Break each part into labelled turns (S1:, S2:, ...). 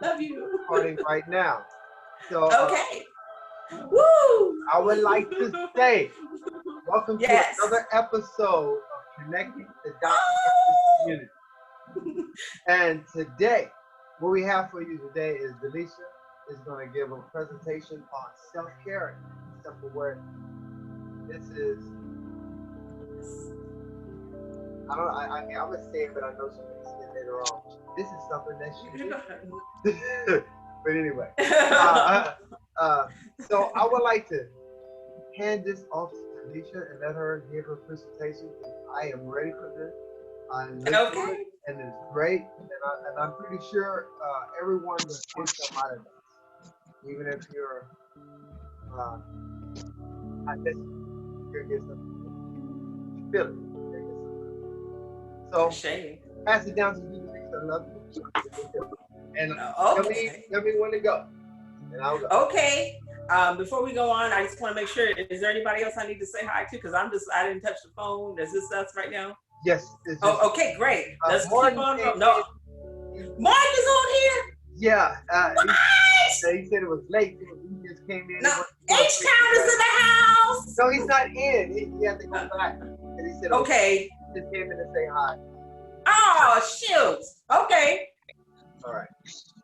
S1: Love you.
S2: Recording right now. So
S1: Okay. Woo!
S2: I would like to say, welcome
S1: Yes.
S2: to another episode of Connecting the Dots Community. And today, what we have for you today is Delicia is going to give a presentation on self-care, self-awareness. This is, I'm going to say it, but I know she may say it later on. This is something that she but anyway, so I would like to hand this off to Delicia and let her give her presentation. I am ready for this. I'm listening to it, and it's great. And I'm pretty sure everyone will get some out of this. Even if you're not listening, you're going to get something. You feel it. So, pass it down to you, Delicia. I love you. And tell me when to go. And I'll go.
S1: Okay. Before we go on, I just want to make sure, is there anybody else I need to say hi to? Because I didn't touch the phone. Is this us right now?
S2: Yes.
S1: Okay, great. Let's keep on. No. Mark is on here?
S2: Yeah.
S1: What?
S2: He said it was late. He just came in.
S1: No, H-Town is in the house.
S2: No, he's not in. He had to go back. And he said,
S1: okay.
S2: He just came in to say hi.
S1: Oh, shoot. Okay.
S2: All right.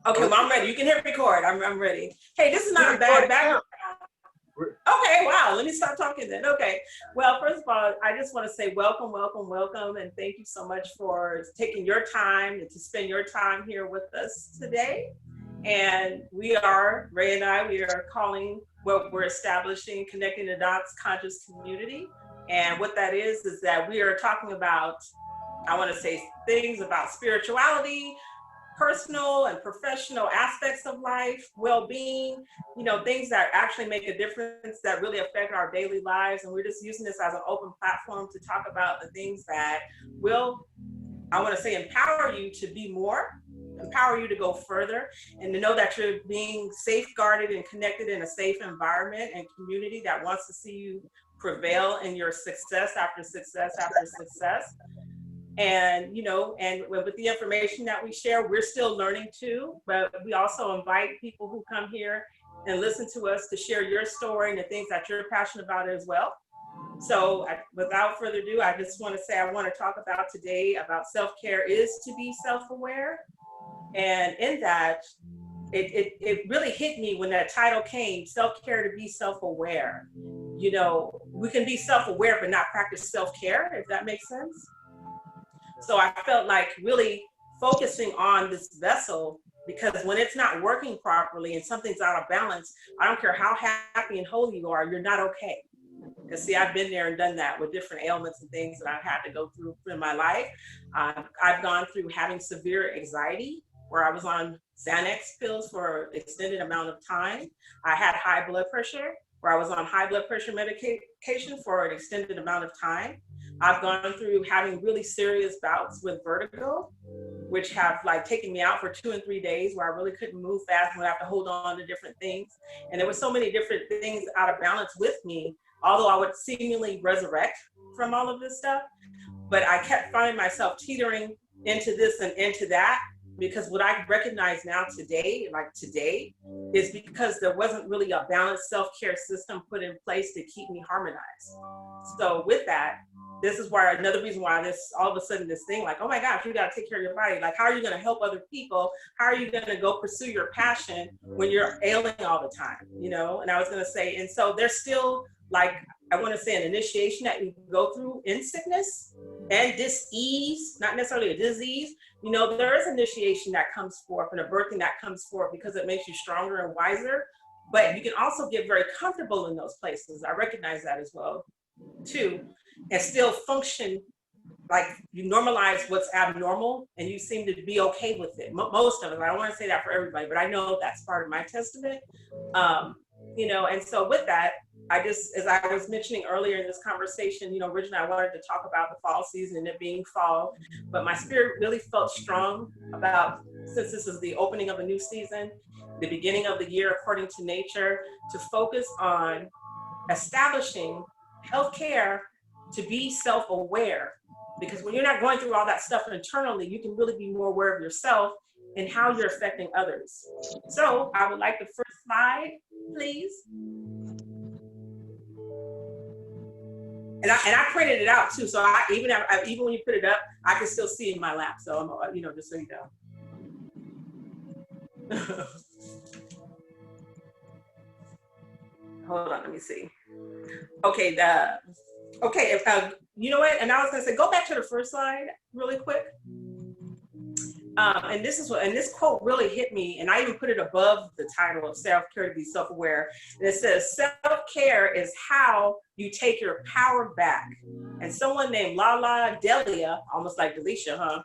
S1: Okay, well, I'm ready. You can hit record. I'm ready. Hey, this is not a bad background. Okay, wow. Let me stop talking then. Okay. Well, first of all, I just want to say welcome, and thank you so much for taking your time and to spend your time here with us today. And Ray and I, we are calling what we're establishing Connecting the Dots Conscious Community. And what that is that we are talking about, I want to say things about spirituality, personal and professional aspects of life, well-being, things that actually make a difference that really affect our daily lives. And we're just using this as an open platform to talk about the things that will, I want to say, empower you to be more, empower you to go further, and to know that you're being safeguarded and connected in a safe environment and community that wants to see you prevail in your success after success after success. And, and with the information that we share, we're still learning too, but we also invite people who come here and listen to us to share your story and the things that you're passionate about as well. So without further ado, I just want to say, I want to talk about today about self-care is to be self-aware. And in that, it really hit me when that title came, self-care to be self-aware. We can be self-aware, but not practice self-care, if that makes sense. So I felt like really focusing on this vessel, because when it's not working properly and something's out of balance, I don't care how happy and whole you are, you're not okay. Because see, I've been there and done that with different ailments and things that I've had to go through in my life. I've gone through having severe anxiety, where I was on Xanax pills for an extended amount of time. I had high blood pressure, where I was on high blood pressure medication for an extended amount of time. I've gone through having really serious bouts with vertigo, which have taken me out for 2 and 3 days, where I really couldn't move fast and would have to hold on to different things. And there were so many different things out of balance with me, although I would seemingly resurrect from all of this stuff. But I kept finding myself teetering into this and into that, because what I recognize now today, is because there wasn't really a balanced self-care system put in place to keep me harmonized. So with that, this is why another reason why this all of a sudden this thing oh my gosh, you got to take care of your body. How are you going to help other people? How are you going to go pursue your passion when you're ailing all the time? And I was going to say, and so there's still I want to say an initiation that you go through in sickness and dis-ease, not necessarily a disease. There is initiation that comes forth and a birthing that comes forth because it makes you stronger and wiser. But you can also get very comfortable in those places. I recognize that as well, too. And still function you normalize what's abnormal and you seem to be okay with it. Most of it. I don't want to say that for everybody, but I know that's part of my testament. And so with that, as I was mentioning earlier in this conversation, originally I wanted to talk about the fall season and it being fall, but my spirit really felt strong about, since this is the opening of a new season, the beginning of the year according to nature, to focus on establishing healthcare to be self-aware. Because when you're not going through all that stuff internally, you can really be more aware of yourself and how you're affecting others. So I would like the first slide, please. And I printed it out too, so even when you put it up, I can still see it in my lap. So I'm, just so you know. Hold on, let me see. Okay, you know what? And I was gonna say, go back to the first slide really quick. And this quote really hit me, and I even put it above the title of self-care to be self-aware. And it says, self-care is how you take your power back. And someone named Delia, almost like Delicia,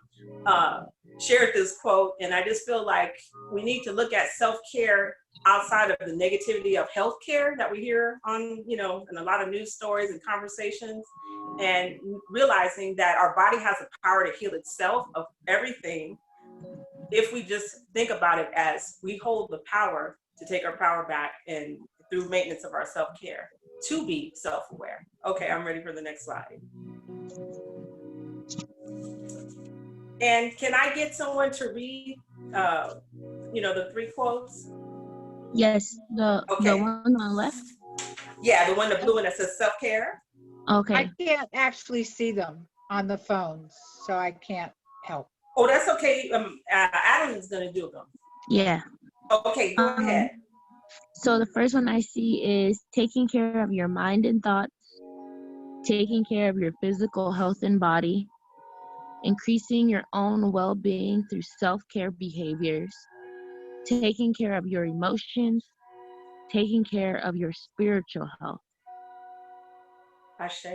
S1: shared this quote. And I just feel like we need to look at self-care outside of the negativity of healthcare that we hear on, in a lot of news stories and conversations, and realizing that our body has the power to heal itself of everything if we just think about it as we hold the power to take our power back and through maintenance of our self-care to be self-aware. Okay, I'm ready for the next slide. And can I get someone to read, the 3 quotes?
S3: Yes, the one on the left?
S1: Yeah, the one, the blue one that says self-care.
S3: Okay.
S4: I can't actually see them on the phones, so I can't help.
S1: Oh, that's okay. Adam is going to do them.
S3: Yeah.
S1: Okay, go ahead.
S3: So the first one I see is taking care of your mind and thoughts, taking care of your physical health and body, increasing your own well-being through self-care behaviors, taking care of your emotions, taking care of your spiritual health.
S1: Ashe.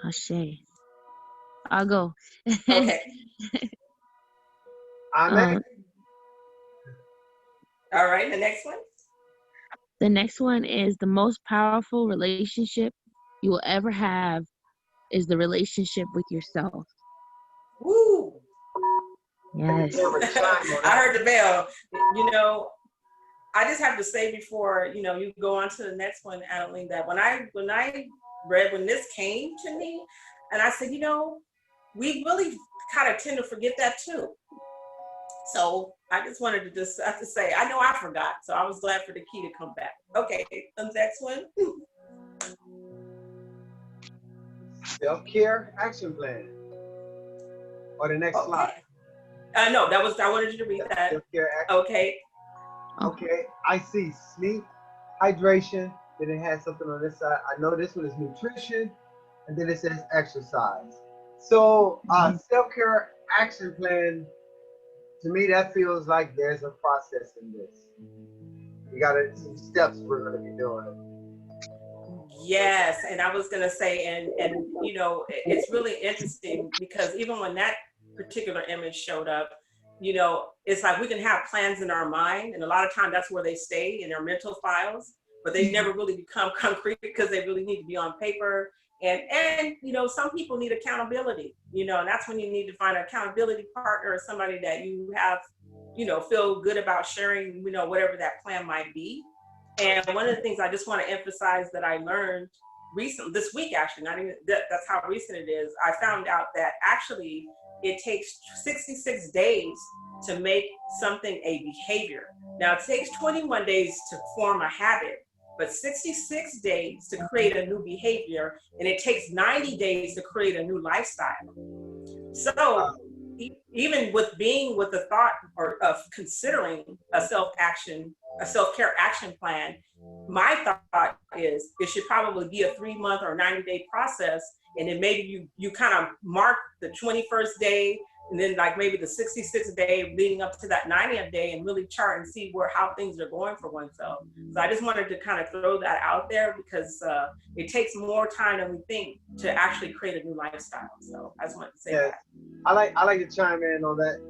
S3: Ashe. I'll go.
S1: Okay.
S2: Amen.
S1: All right, the next one.
S3: The next one is the most powerful relationship you will ever have is the relationship with yourself.
S1: Woo!
S3: Yes.
S1: I heard the bell. I just have to say before, you go on to the next one, Adeline, that when I read, when this came to me, and I said, we really kind of tend to forget that too. So I just wanted to have to say, I know I forgot, so I was glad for the key to come back. Okay, the next one.
S2: Self-care action plan. Or the next slide.
S1: No, I wanted you to read that.
S2: Self-care action.
S1: Okay.
S2: Okay, I see sleep, hydration, then it has something on this side. I know this one is nutrition, and then it says exercise. So self-care action plan, to me, that feels like there's a process in this. You got some steps we're going to be doing.
S1: Yes, and I was going to say, and it's really interesting because even when that particular image showed up, it's like we can have plans in our mind, and a lot of times that's where they stay in their mental files, but they never really become concrete because they really need to be on paper. And some people need accountability, and that's when you need to find an accountability partner or somebody that you have, feel good about sharing, whatever that plan might be. And one of the things I just want to emphasize that I learned recently, this week actually, not even that's how recent it is, I found out that actually it takes 66 days to make something a behavior. Now it takes 21 days to form a habit, but 66 days to create a new behavior, and it takes 90 days to create a new lifestyle. So even with the thought of considering a self-care action plan, my thought is it should probably be a 3-month or 90-day process. And then maybe you kind of mark the 21st day, and then like maybe the 66th day leading up to that 90th day, and really chart and see how things are going for oneself. So I just wanted to kind of throw that out there because it takes more time than we think to actually create a new lifestyle. So I just wanted to say that.
S2: I like to chime in on that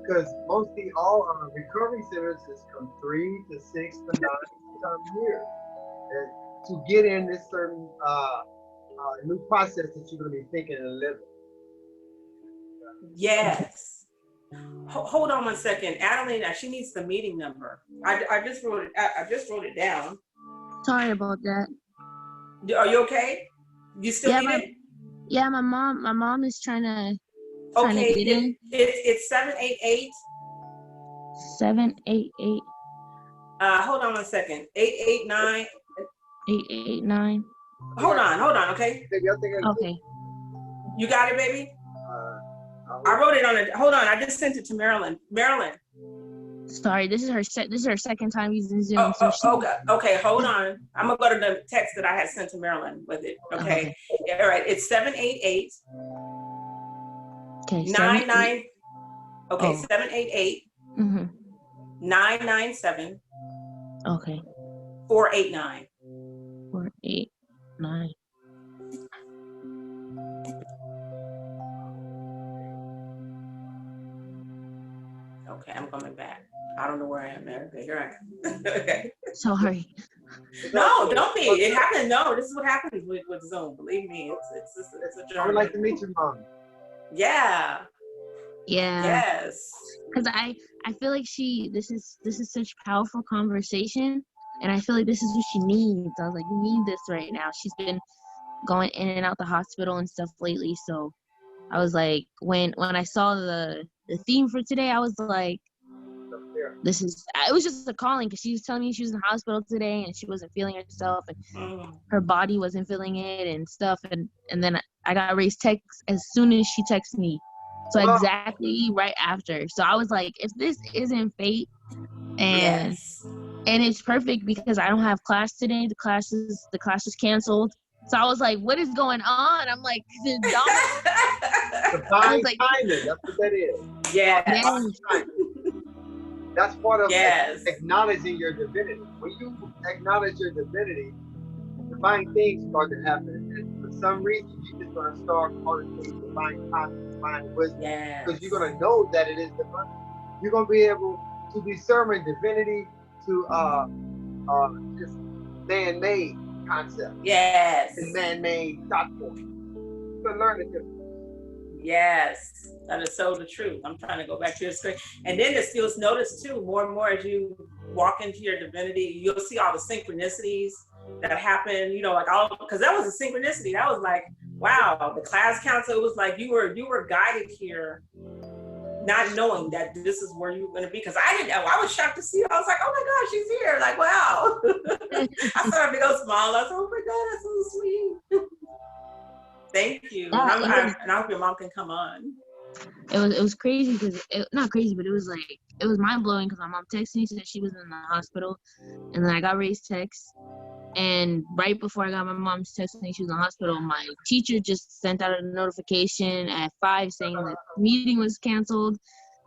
S2: because mostly all recovery centers is from 3 to 6 to 9 times a year. And to get in this certain new process that you're going to be thinking and living.
S1: Yes. Hold on 1 second. Adeline, she needs the meeting number. I just wrote it down.
S3: Sorry about that.
S1: Are you okay? You still need it?
S3: Yeah, my mom is trying to
S1: Okay,
S3: get in.
S1: It's 788
S3: 788.
S1: Hold on one second. 889.
S3: 889.
S1: Hold on, okay?
S3: Okay.
S1: You got it, baby? I wrote it on it. Hold on, I just sent it to Marilyn. Marilyn.
S3: Sorry, this is her second time using Zoom.
S1: Okay, hold on. I'm gonna go to the text that I had sent to Marilyn with it. Okay. Yeah, all right. It's 788.
S3: Okay.
S1: 99. Okay,
S3: Oh.
S1: 788. 997.
S3: Okay.
S1: 489.
S3: 489.
S1: Okay, I'm coming back. I don't know where I am there. Okay, here I am. Okay.
S3: Sorry.
S1: No, don't be. It happened. No, this is what happens with Zoom. Believe me, it's a journey.
S2: I would like to meet your mom.
S1: Yeah.
S3: Yeah.
S1: Yes.
S3: Because I feel like this is such powerful conversation, and I feel like this is what she needs. I was like, you need this right now. She's been going in and out the hospital and stuff lately, so I was like, when I saw the theme for today, I was like, it was just a calling, because she was telling me she was in the hospital today and she wasn't feeling herself and her body wasn't feeling it and stuff, and then I got Ray's text as soon as she texted me, so exactly right after. So I was like, if this isn't fate, and it's perfect because I don't have class today. The class is canceled. So I was like, what is going on? I'm like,
S2: Divine timing. That's what that is.
S1: Yeah.
S2: That's part of acknowledging your divinity. When you acknowledge your divinity, divine things start to happen. And for some reason, you're just going to start calling things divine timing, divine wisdom. Because you're going to know that it is divine. You're going to be able to discern divinity to just man-made concept.
S1: Yes.
S2: And man-made doctrine. You can learn the difference.
S1: Yes, that is so the truth. I'm trying to go back to your screen. And then you'll notice too, more and more as you walk into your divinity, you'll see all the synchronicities that happen, like because that was a synchronicity. That was like, wow, the class council, it was like you were guided here, not knowing that this is where you were going to be. Because I didn't know. I was shocked to see her. I was like, oh my gosh, she's here. Like, wow. I saw her big old smile. I was like, oh my God, that's so sweet. Thank you. And I hope your mom can come on.
S3: It was crazy because not crazy, but it was mind blowing because my mom texted me, said she was in the hospital, and then I got Ray's text, and right before I got my mom's text saying she was in the hospital, my teacher just sent out a notification at 5 saying that the meeting was canceled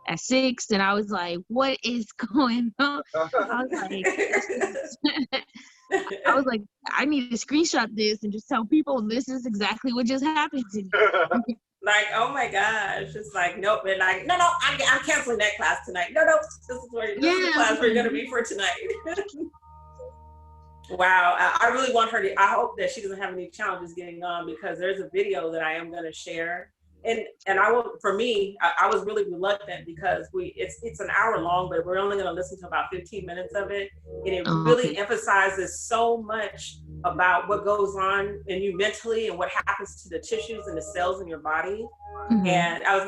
S3: at 6, and I was like, what is going on? I was like, I need to screenshot this and just tell people this is exactly what just happened to me.
S1: Like, oh my gosh, it's like, nope. And like, no, I'm canceling that class tonight. No, this is the class we're gonna be for tonight. Wow, I really want her to. I hope that she doesn't have any challenges getting on, because there's a video that I am gonna share. And I will. For me, I was really reluctant because it's an hour long, but we're only going to listen to about 15 minutes of it, and it really emphasizes so much about what goes on in you mentally and what happens to the tissues and the cells in your body. And her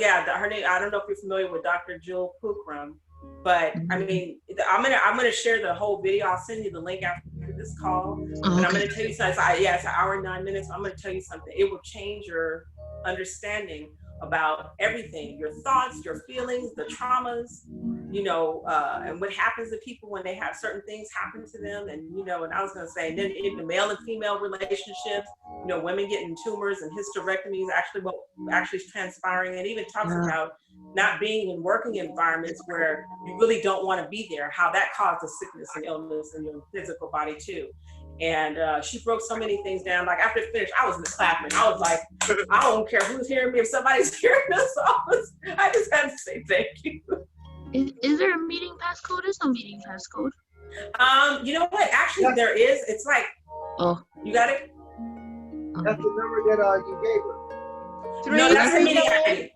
S1: name. I don't know if you're familiar with Dr. Jill Pookrum, but I mean, I'm gonna share the whole video. I'll send you the link after this call, and I'm gonna tell you something. It's an hour and 9 minutes. I'm gonna tell you something. It will change your understanding about everything, your thoughts, your feelings, the traumas, and what happens to people when they have certain things happen to them. And and I was going to say, and then in the male and female relationships, women getting tumors and hysterectomies, actually is transpiring, and even talks about not being in working environments where you really don't want to be there, how that causes sickness and illness in your physical body too. And she broke so many things down. Like after it finished, I was just clapping. I was like, I don't care who's hearing me. If somebody's hearing this, I just had to say thank you.
S3: Is there a meeting passcode? There's no meeting passcode.
S1: You know what? Actually, there is. It's like, you got it?
S2: That's the number that you gave her.
S1: No, that's the meeting ID.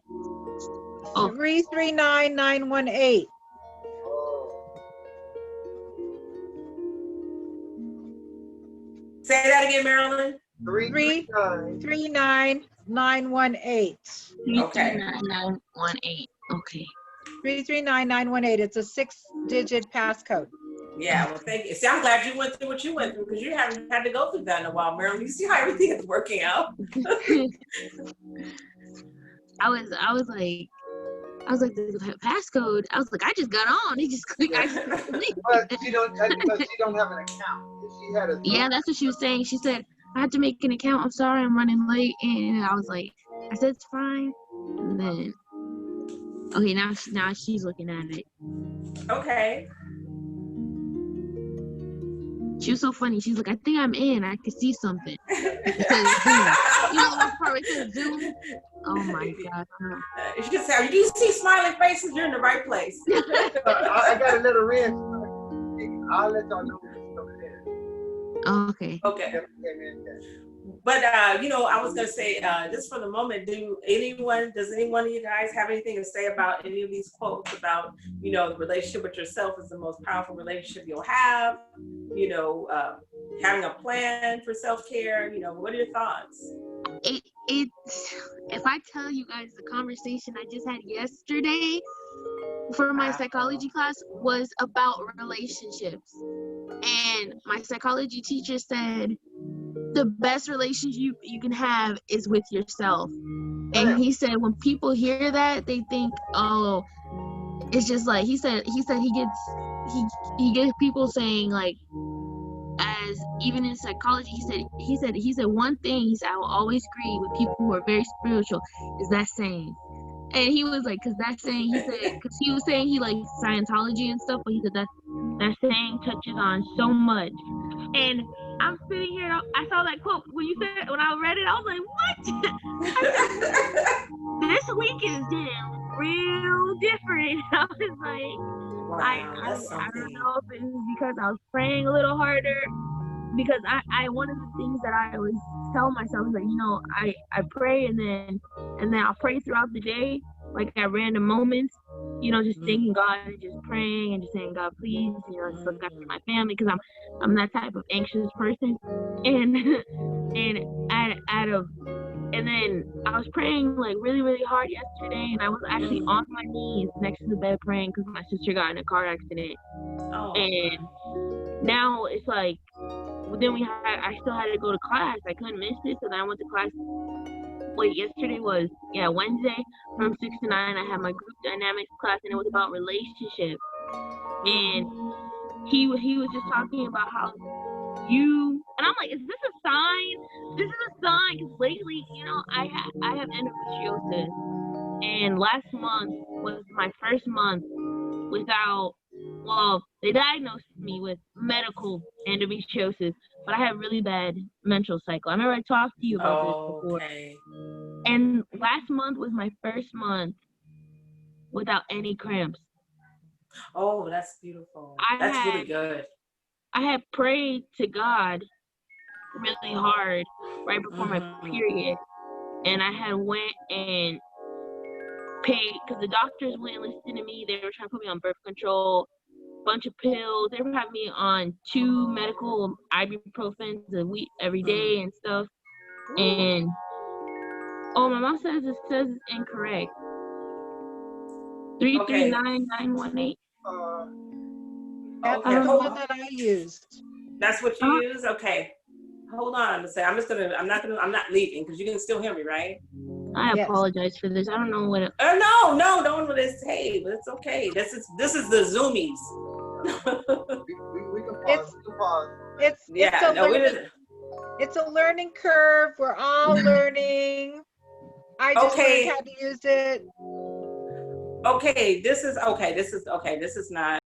S4: 339918.
S1: Say that again, Marilyn.
S4: 339918.
S1: Okay.
S3: 339918. Okay.
S4: 339918. It's a 6-digit passcode.
S1: Yeah, well, thank you. See, I'm glad you went through what you went through because you haven't had to go through that in a while, Marilyn. You see how everything is working out?
S3: I was like, the passcode. I was like, I just got on. He just clicked. I just clicked the link.
S2: But she don't have an account. If she had a
S3: Yeah, that's what she was saying. She said, I had to make an account. I'm sorry, I'm running late. And I was like, I said, it's fine. And then, okay, now she's looking at it.
S1: Okay.
S3: She was so funny. She's like, I think I'm in. I could see something. It says Zoom. You know that part where it says Zoom? Oh my God.
S1: You just have, you see smiling faces, you're in the right place.
S2: I got a little red. I'll let y'all know when it's coming in.
S3: Oh, okay.
S1: Okay. But you know, I was gonna say, just for the moment, does any one of you guys have anything to say about any of these quotes about, you know, the relationship with yourself is the most powerful relationship you'll have, you know, having a plan for self-care, you know, what are your thoughts?
S3: If I tell you guys the conversation I just had yesterday for my psychology class was about relationships. And my psychology teacher said, the best relationship you can have is with yourself. And he said when people hear that, they think, oh, it's just like he said he gets people saying, like, as even in psychology, he said one thing, he said, I will always agree with people who are very spiritual is that saying. And he was like, because that saying, he said, because he was saying he likes Scientology and stuff, but he said that saying touches on so much. And I'm sitting here, I saw that quote when I read it, I was like, what? This week is getting real different. I was like,
S1: Wow,
S3: I don't know if it's because I was praying a little harder, because I one of the things that I always tell myself is that, you know, I pray and then I'll pray throughout the day, like at random moments, you know, just thanking God and just praying and just saying, God, please, you know, just look after my family, because I'm that type of anxious person. And and then I was praying like really, really hard yesterday, and I was actually on my knees next to the bed praying because my sister got in a car accident.
S1: Oh.
S3: And now it's like, then I still had to go to class. I couldn't miss it, so then I went to class. Yesterday was Wednesday from 6 to 9. I had my group dynamics class, and it was about relationships. And he was just talking about how and I'm like, is this a sign? This is a sign, because lately, you know, I have endometriosis, and last month was my first month without. Well, they diagnosed me with medical endometriosis, but I had really bad menstrual cycle. I remember I talked to you about this before. And last month was my first month without any cramps.
S1: Oh, that's beautiful. That's really good.
S3: I had prayed to God really hard right before my period, and I had went and paid, because the doctors wouldn't listen to me. They were trying to put me on birth control, bunch of pills. They were having me on 2 medical ibuprofens a week every day and stuff. And my mom says it's incorrect. 339918.
S4: That's the one that I used.
S1: That's what you use? Okay. Hold on a second. I'm not leaving, because you can still hear me, right?
S3: I apologize for this. I don't know what.
S1: No, don't with this. Hey, but it's okay. This is the Zoomies.
S2: we can pause.
S4: It's a learning curve. We're all learning. I just learned how to use it.
S1: This is not.